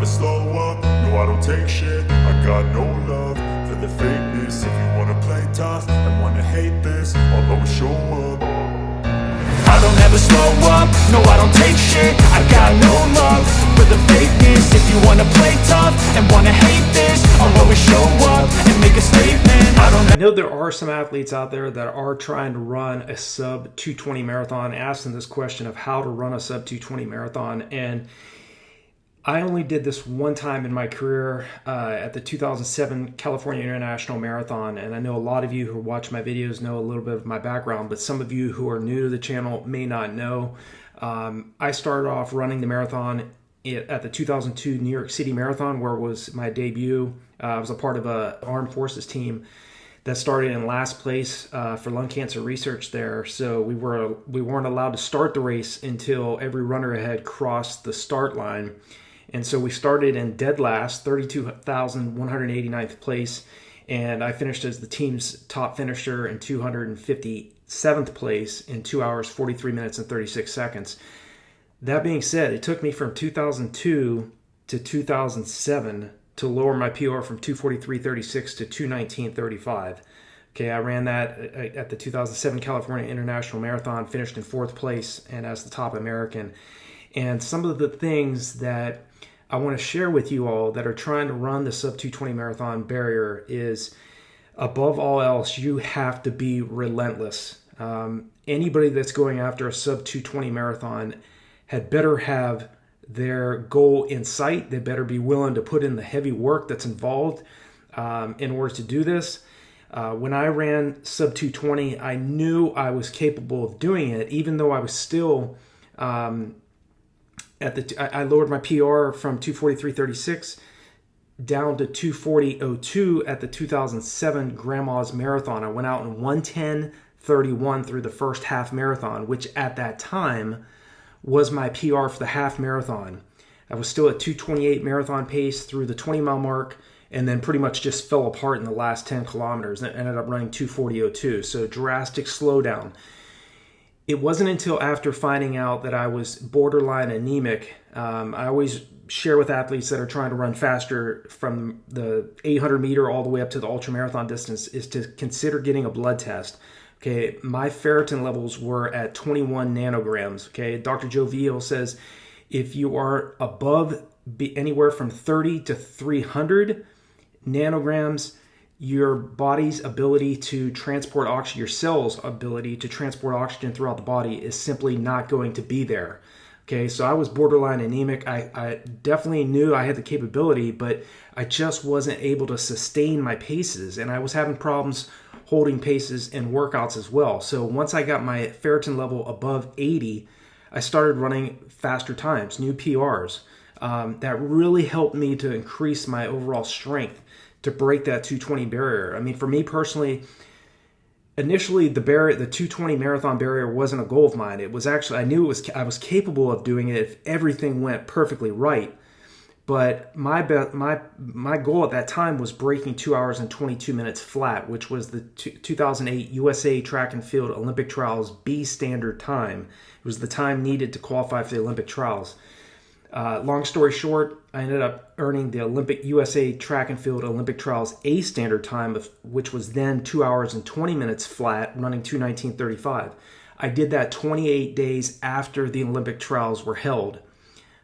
slow up, no I don't take shit. I got no love for the fakeness. If you wanna play tough and wanna hate this, I'll always show up. I don't ever slow up, no I don't take shit. I got no love for the fakeness. If you wanna play tough and wanna hate this, I'll always show up and make a statement. I know there are some athletes out there that are trying to run a sub 220 marathon, asking this question of how to run a sub 220 marathon. And I only did this one time in my career at the 2007 California International Marathon. And I know a lot of you who watch my videos know a little bit of my background, but some of you who are new to the channel may not know. I started off running the marathon at the 2002 New York City Marathon, where it was my debut. I was a part of an armed forces team that started in last place for lung cancer research there. So we weren't allowed to start the race until every runner ahead crossed the start line. And so we started in dead last, 32,189th place, and I finished as the team's top finisher in 257th place in 2 hours, 43 minutes, and 36 seconds. That being said, it took me from 2002 to 2007 to lower my PR from 243.36 to 219.35. Okay, I ran that at the 2007 California International Marathon, finished in 4th place and as the top American. And some of the things that I want to share with you all that are trying to run the sub 220 marathon barrier is, above all else, you have to be relentless. Anybody that's going after a sub 220 marathon had better have their goal in sight. They better be willing to put in the heavy work that's involved in order to do this. When I ran sub 220, I knew I was capable of doing it, even though I was still I lowered my PR from 243.36 down to 240.02 at the 2007 Grandma's Marathon. I went out in 1:10.31 through the first half marathon, which at that time was my PR for the half marathon. I was still at 2:28 marathon pace through the 20-mile mark, and then pretty much just fell apart in the last 10 kilometers and ended up running 240.02. So drastic slowdown. It wasn't until after finding out that I was borderline anemic. I always share with athletes that are trying to run faster from the 800 meter all the way up to the ultra marathon distance is to consider getting a blood test. Okay, my ferritin levels were at 21 nanograms. Okay, Dr. Jovial says if you are above anywhere from 30 to 300 nanograms, your body's ability to transport oxygen, your cell's ability to transport oxygen throughout the body is simply not going to be there. Okay, so I was borderline anemic. I definitely knew I had the capability, but I just wasn't able to sustain my paces, and I was having problems holding paces in workouts as well. So once I got my ferritin level above 80, I started running faster times, new PRs. That really helped me to increase my overall strength to break that 220 barrier. I mean, for me personally, initially the 220 marathon barrier wasn't a goal of mine. It was actually, I was capable of doing it if everything went perfectly right. But my goal at that time was breaking 2 hours and 22 minutes flat, which was the 2008 USA Track and Field Olympic Trials B standard time. It was the time needed to qualify for the Olympic trials. Long story short, I ended up earning the USA Track and Field Olympic Trials A standard time, which was then 2 hours and 20 minutes flat, running 2:19:35. I did that 28 days after the Olympic trials were held.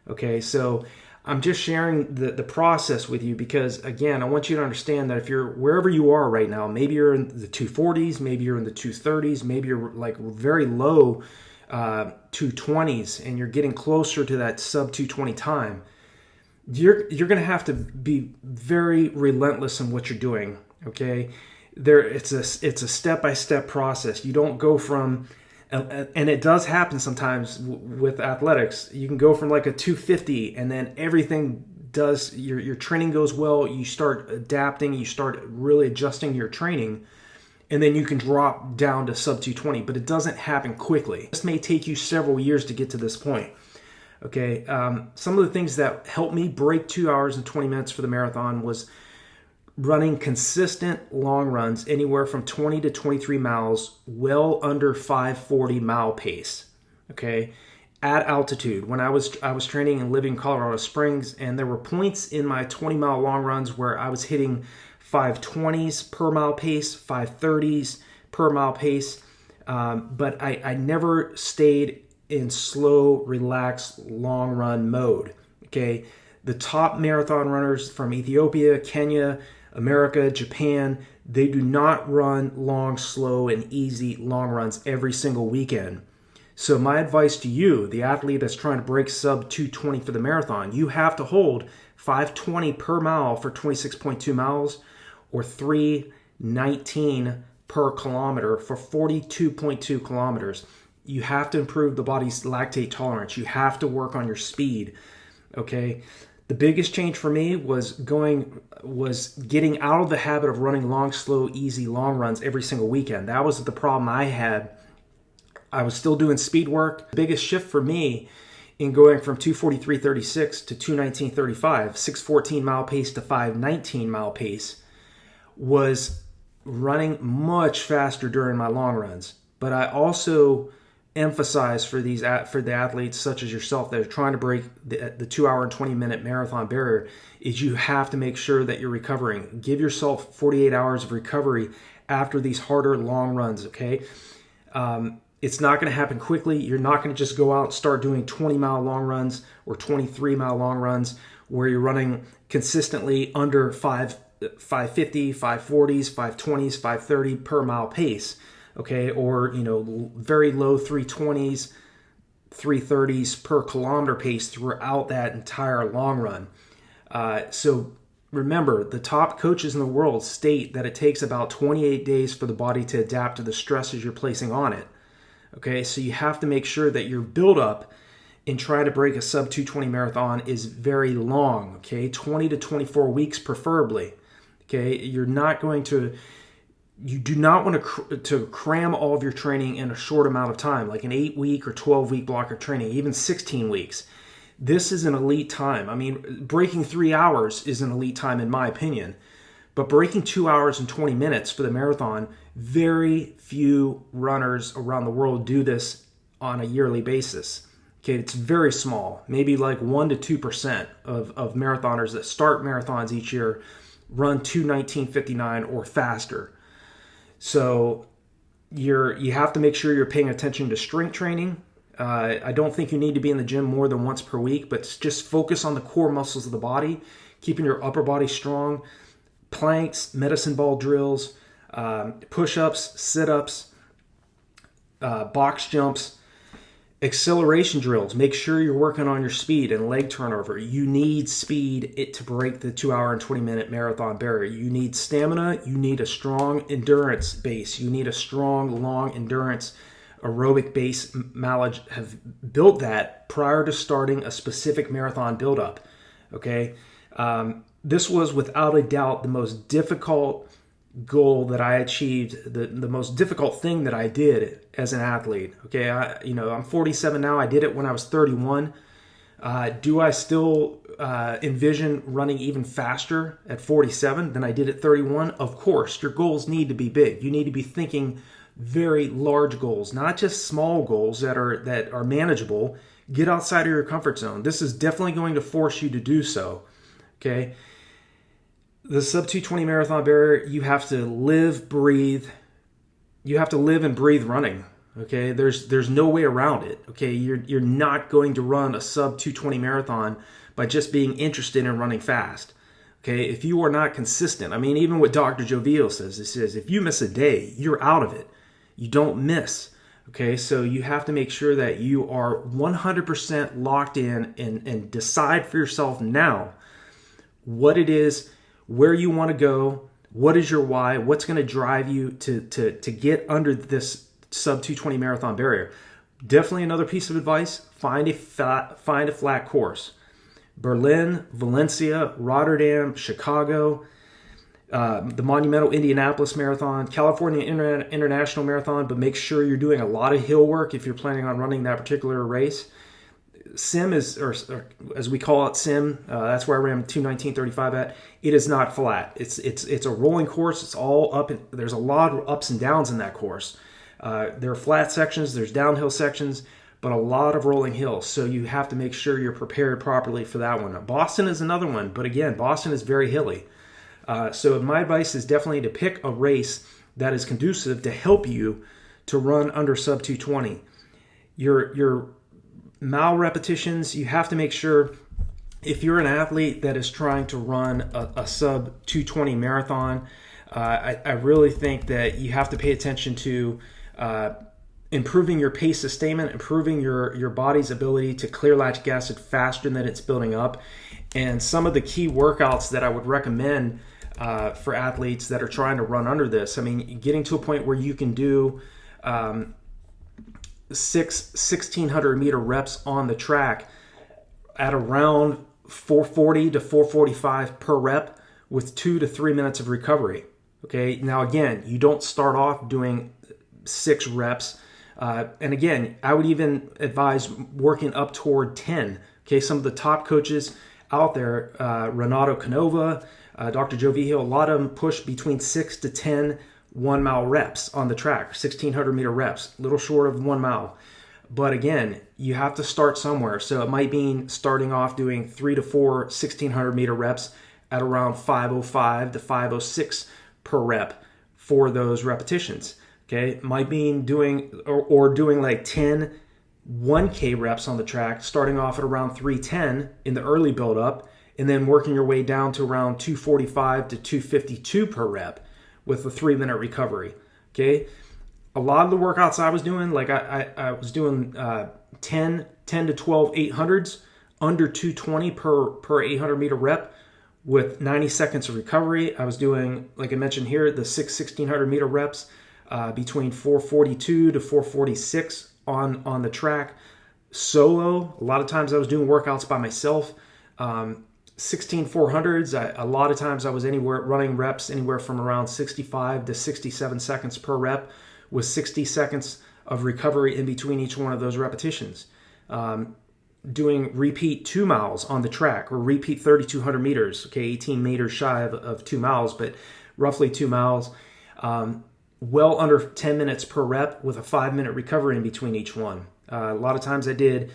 Okay, so I'm just sharing the process with you because, again, I want you to understand that if you're wherever you are right now, maybe you're in the 240s, maybe you're in the 230s, maybe you're like very low 220s and you're getting closer to that sub 220 time, you're going to have to be very relentless in what you're doing. Okay, it's a step-by-step process. You don't go from, and it does happen sometimes with athletics, you can go from like a 250 and then everything does, your training goes well, you start adapting, you start really adjusting your training, and then you can drop down to sub 220, but it doesn't happen quickly. This may take you several years to get to this point. Okay, some of the things that helped me break 2 hours and 20 minutes for the marathon was running consistent long runs anywhere from 20 to 23 miles, well under 540 mile pace. Okay, at altitude. When I was training and living in Colorado Springs, and there were points in my 20-mile long runs where I was hitting 5:20s per mile pace, 5:30s per mile pace, but I never stayed in slow, relaxed, long run mode. Okay, the top marathon runners from Ethiopia, Kenya, America, Japan, they do not run long, slow, and easy long runs every single weekend. So my advice to you, the athlete that's trying to break sub 220 for the marathon, you have to hold 5:20 per mile for 26.2 miles or 3:19 per kilometer for 42.2 kilometers. You have to improve the body's lactate tolerance. You have to work on your speed. Okay. The biggest change for me was getting out of the habit of running long, slow, easy long runs every single weekend. That was the problem I had. I was still doing speed work. The biggest shift for me in going from 2:43.36 to 2:19.35, 6:14 mile pace to 5:19 mile pace, was running much faster during my long runs. But I also emphasize for the athletes such as yourself that are trying to break the 2 hour and 20 minute marathon barrier is you have to make sure that you're recovering. Give yourself 48 hours of recovery after these harder long runs, okay? It's not going to happen quickly. You're not going to just go out and start doing 20-mile long runs or 23-mile long runs where you're running consistently under 550, 540s, 520s, 530 per mile pace. Okay, or very low 320s, 330s per kilometer pace throughout that entire long run. So remember, the top coaches in the world state that it takes about 28 days for the body to adapt to the stresses you're placing on it. Okay, so you have to make sure that your buildup in trying to break a sub 220 marathon is very long. Okay, 20 to 24 weeks preferably. Okay, you do not want to cram all of your training in a short amount of time, like an 8-week or 12-week block of training, even 16 weeks. This is an elite time. I mean, breaking 3 hours is an elite time in my opinion, but breaking 2 hours and 20 minutes for the marathon, very few runners around the world do this on a yearly basis. Okay, it's very small, maybe like 1% to 2% of marathoners that start marathons each year run 2:19.59 or faster. So you have to make sure you're paying attention to strength training. I don't think you need to be in the gym more than once per week, but just focus on the core muscles of the body, keeping your upper body strong. Planks, medicine ball drills, push-ups, sit-ups, box jumps, acceleration drills. Make sure you're working on your speed and leg turnover. You need speed to break the 2 hour and 20 minute marathon barrier. You need stamina. You need a strong endurance base. You need a strong, long endurance aerobic base. Mileage have built that prior to starting a specific marathon buildup. Okay. This was without a doubt the most difficult goal that I achieved, the most difficult thing that I did as an athlete. Okay, I'm 47 now. I did it when I was 31. Do I still envision running even faster at 47 than I did at 31? Of course, your goals need to be big. You need to be thinking very large goals, not just small goals that are manageable. Get outside of your comfort zone. This is definitely going to force you to do so. Okay. The sub 220 marathon barrier, you have to live and breathe running. Okay, there's no way around it. Okay, you're not going to run a sub 220 marathon by just being interested in running fast. Okay, if you are not consistent, I mean, even what Dr. Jovial says, he says if you miss a day, you're out of it. You don't miss. Okay, so you have to make sure that you are 100% locked in and decide for yourself now what it is, where you want to go, what is your why, what's going to drive you to get under this sub 220 marathon barrier. Definitely another piece of advice, find a flat course. Berlin, Valencia, Rotterdam, Chicago, the monumental Indianapolis Marathon, California International Marathon, but make sure you're doing a lot of hill work if you're planning on running that particular race. Sim is, or as we call it, Sim. That's where I ran 2:19.35 at. It is not flat. It's a rolling course. It's all up. There's a lot of ups and downs in that course. There are flat sections. There's downhill sections. but a lot of rolling hills. So you have to make sure you're prepared properly for that one. Boston is another one, but again, Boston is very hilly. So my advice is definitely to pick a race that is conducive to help you to run under sub 220. Your mile repetitions, you have to make sure, if you're an athlete that is trying to run a sub 220 marathon, I really think that you have to pay attention to improving your pace sustainment, improving your body's ability to clear lactic acid faster than it's building up. And some of the key workouts that I would recommend for athletes that are trying to run under this, I mean, getting to a point where you can do 1,600 meter reps on the track at around 440 to 445 per rep with 2 to 3 minutes of recovery. Okay, now again, you don't start off doing 6 reps. And again, I would even advise working up toward 10. Okay, some of the top coaches out there, Renato Canova, Dr. Joe Vigil, a lot of them push between 6 to 10 1-mile reps on the track, 1,600 meter reps, a little short of 1 mile. But again, you have to start somewhere. So it might mean starting off doing 3 to 4 1,600 meter reps at around 505 to 506 per rep for those repetitions. Okay, might mean doing or doing like 10 1K reps on the track, starting off at around 310 in the early build-up, and then working your way down to around 245 to 252 per rep with a 3-minute recovery. Okay, a lot of the workouts I was doing, like I was doing 10 to 12 800s under 220 per 800 meter rep with 90 seconds of recovery. I was doing, like I mentioned here, the 1,600 meter reps between 442 to 446 on the track. Solo, a lot of times I was doing workouts by myself. 1,400s, a lot of times I was running reps anywhere from around 65 to 67 seconds per rep with 60 seconds of recovery in between each one of those repetitions. Doing repeat 2 miles on the track, or repeat 3,200 meters, okay, 18 meters shy of 2 miles, but roughly 2 miles, well under 10 minutes per rep with a 5-minute recovery in between each one. A lot of times I did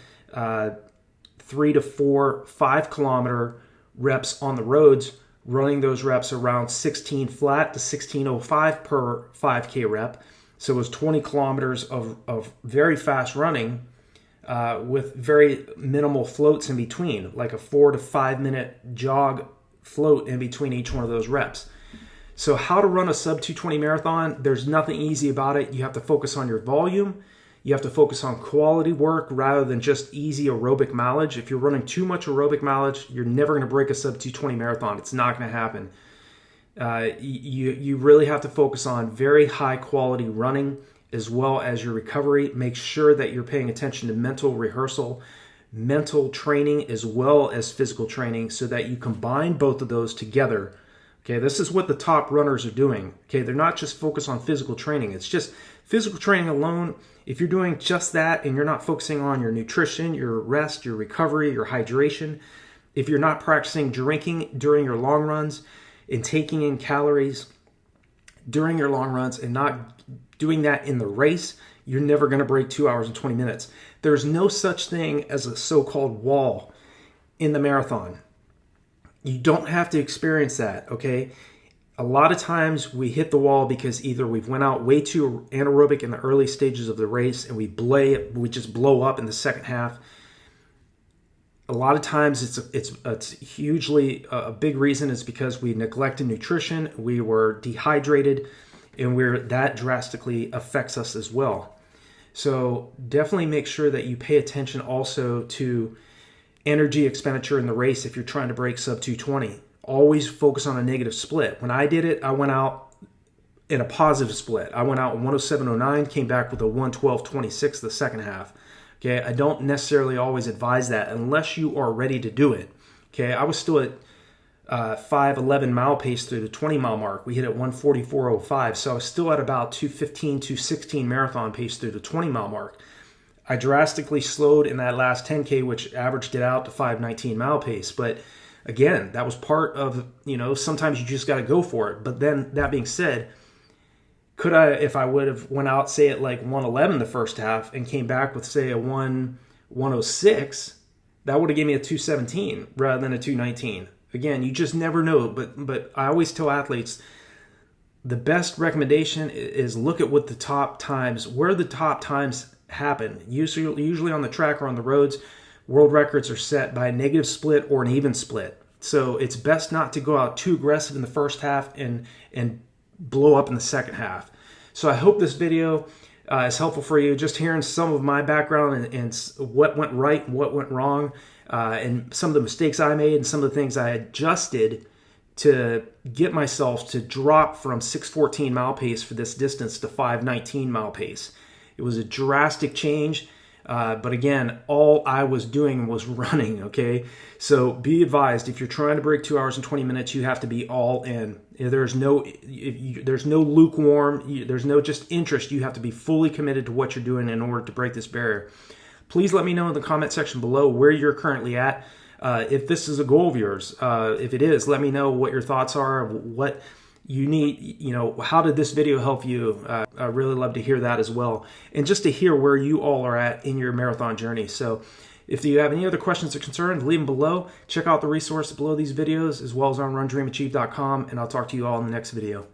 3 to 4 5-kilometer reps on the roads, running those reps around 16 flat to 1605 per 5K rep. So it was 20 kilometers of very fast running with very minimal floats in between, like a 4 to 5 minute jog float in between each one of those reps. So how to run a sub 220 marathon, there's nothing easy about it. You have to focus on your volume. You have to focus on quality work rather than just easy aerobic mileage. If you're running too much aerobic mileage, you're never going to break a sub 220 marathon. It's not going to happen. You really have to focus on very high quality running as well as your recovery. Make sure that you're paying attention to mental rehearsal, mental training, as well as physical training, so that you combine both of those together. Okay, this is what the top runners are doing. Okay, they're not just focused on physical training. It's just physical training alone. If you're doing just that and you're not focusing on your nutrition, your rest, your recovery, your hydration, if you're not practicing drinking during your long runs and taking in calories during your long runs and not doing that in the race, you're never going to break 2 hours and 20 minutes. There's no such thing as a so-called wall in the marathon. You don't have to experience that, okay? A lot of times we hit the wall because either we've went out way too anaerobic in the early stages of the race and we just blow up in the second half. A lot of times it's hugely a big reason is because we neglected nutrition, we were dehydrated, and that drastically affects us as well. So definitely make sure that you pay attention also to energy expenditure in the race if you're trying to break sub 220. Always focus on a negative split. When I did it, I went out in a positive split. I went out 107.09, came back with a 112.26 the second half. Okay, I don't necessarily always advise that unless you are ready to do it. Okay, I was still at 5:11 mile pace through the 20 mile mark. We hit at 144.05, so I was still at about 2:15, 2:16 marathon pace through the 20 mile mark. I drastically slowed in that last 10K, which averaged it out to 5:19 mile pace. But again, that was part of, sometimes you just got to go for it. But then that being said, Could I, if I would have went out, say at like 111 the first half and came back with say a 106, that would have given me a 217 rather than a 219. Again, you just never know. But I always tell athletes, the best recommendation is look at what the top times, where the top times happen. Usually on the track or on the roads, world records are set by a negative split or an even split. So it's best not to go out too aggressive in the first half and blow up in the second half. So I hope this video is helpful for you. Just hearing some of my background and what went right and what went wrong, and some of the mistakes I made and some of the things I adjusted to get myself to drop from 6:14 mile pace for this distance to 5:19 mile pace. It was a drastic change, but again, all I was doing was running, okay? So be advised, if you're trying to break 2 hours and 20 minutes, you have to be all in. There's no lukewarm, there's no just interest. You have to be fully committed to what you're doing in order to break this barrier. Please let me know in the comment section below where you're currently at. If this is a goal of yours, if it is, let me know what your thoughts are, what you need, how did this video help you? I really love to hear that as well. And just to hear where you all are at in your marathon journey. So if you have any other questions or concerns, leave them below. Check out the resources below these videos as well as on RunDreamAchieve.com, and I'll talk to you all in the next video.